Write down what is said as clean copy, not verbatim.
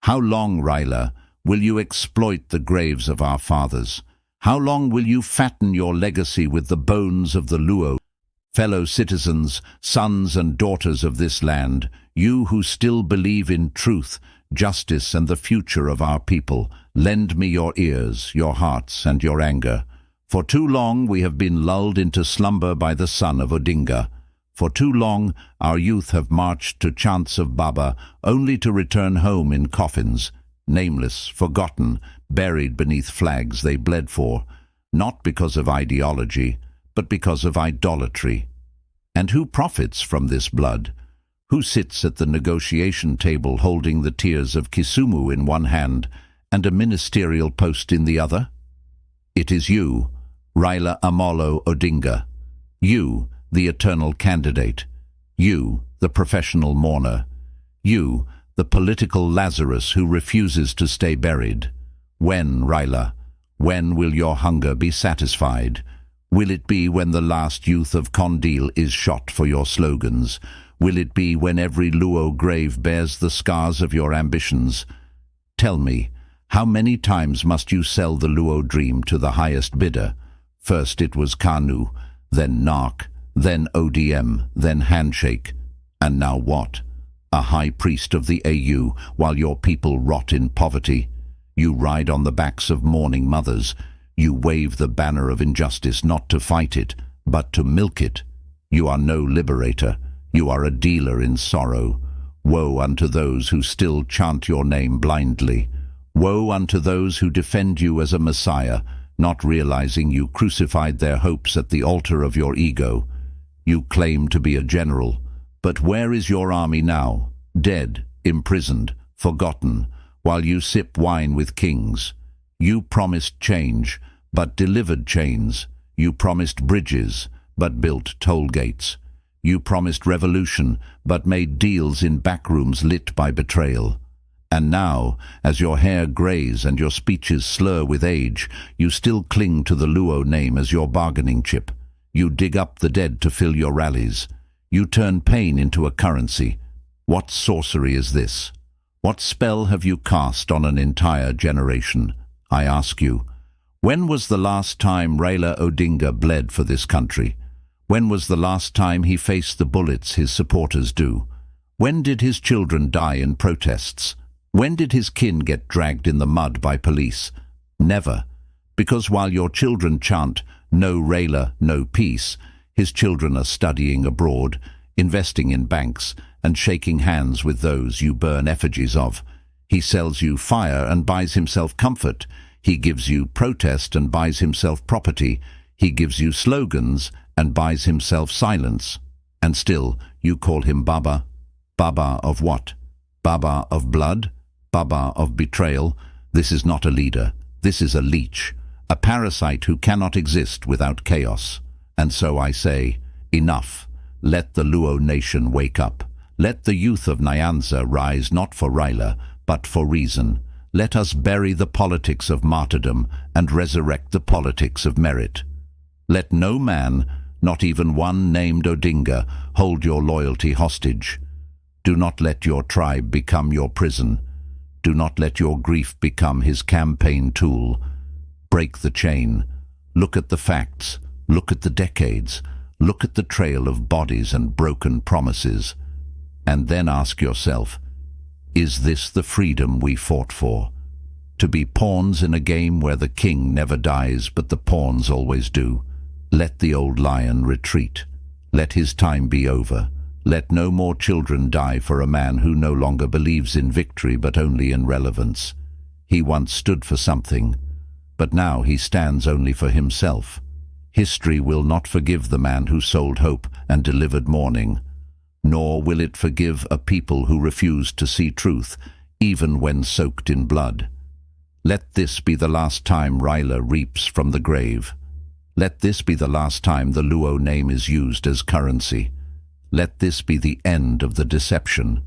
How long, Raila, will you exploit the graves of our fathers? How long will you fatten your legacy with the bones of the Luo? Fellow citizens, sons and daughters of this land, you who still believe in truth, justice and the future of our people, lend me your ears, your hearts and your anger. For too long we have been lulled into slumber by the son of Odinga. For too long our youth have marched to chants of Baba, only to return home in coffins, nameless, forgotten, buried beneath flags they bled for, not because of ideology, but because of idolatry. And who profits from this blood? Who sits at the negotiation table holding the tears of Kisumu in one hand and a ministerial post in the other? It is you, Raila Amolo Odinga. You, the eternal candidate. You, the professional mourner. You, the political Lazarus who refuses to stay buried. When, Raila, when will your hunger be satisfied? Will it be when the last youth of Condil is shot for your slogans? Will it be when every Luo grave bears the scars of your ambitions? Tell me, how many times must you sell the Luo dream to the highest bidder? First it was Kanu, then Narc, then ODM, then Handshake. And now what? A high priest of the AU, while your people rot in poverty. You ride on the backs of mourning mothers. You wave the banner of injustice not to fight it, but to milk it. You are no liberator. You are a dealer in sorrow. Woe unto those who still chant your name blindly. Woe unto those who defend you as a Messiah, not realizing you crucified their hopes at the altar of your ego. You claim to be a general, but where is your army now? Dead, imprisoned, forgotten, while you sip wine with kings. You promised change, but delivered chains. You promised bridges, but built toll gates. You promised revolution, but made deals in backrooms lit by betrayal. And now, as your hair grays and your speeches slur with age, you still cling to the Luo name as your bargaining chip. You dig up the dead to fill your rallies. You turn pain into a currency. What sorcery is this? What spell have you cast on an entire generation? I ask you, when was the last time Raila Odinga bled for this country? When was the last time he faced the bullets his supporters do? When did his children die in protests? When did his kin get dragged in the mud by police? Never. Because while your children chant, "No Raila, no peace," his children are studying abroad, investing in banks, and shaking hands with those you burn effigies of. He sells you fire and buys himself comfort. He gives you protest and buys himself property. He gives you slogans and buys himself silence. And still, you call him Baba. Baba of what? Baba of blood? Baba of betrayal? This is not a leader. This is a leech, a parasite who cannot exist without chaos. And so I say, enough. Let the Luo nation wake up. Let the youth of Nyanza rise not for Raila, but for reason. Let us bury the politics of martyrdom and resurrect the politics of merit. Let no man, not even one named Odinga, hold your loyalty hostage. Do not let your tribe become your prison. Do not let your grief become his campaign tool. Break the chain. Look at the facts. Look at the decades. Look at the trail of bodies and broken promises. And then ask yourself, is this the freedom we fought for? To be pawns in a game where the king never dies but the pawns always do. Let the old lion retreat. Let his time be over. Let no more children die for a man who no longer believes in victory but only in relevance. He once stood for something, but now he stands only for himself. History will not forgive the man who sold hope and delivered mourning, nor will it forgive a people who refused to see truth, even when soaked in blood. Let this be the last time Raila reaps from the grave. Let this be the last time the Luo name is used as currency. Let this be the end of the deception.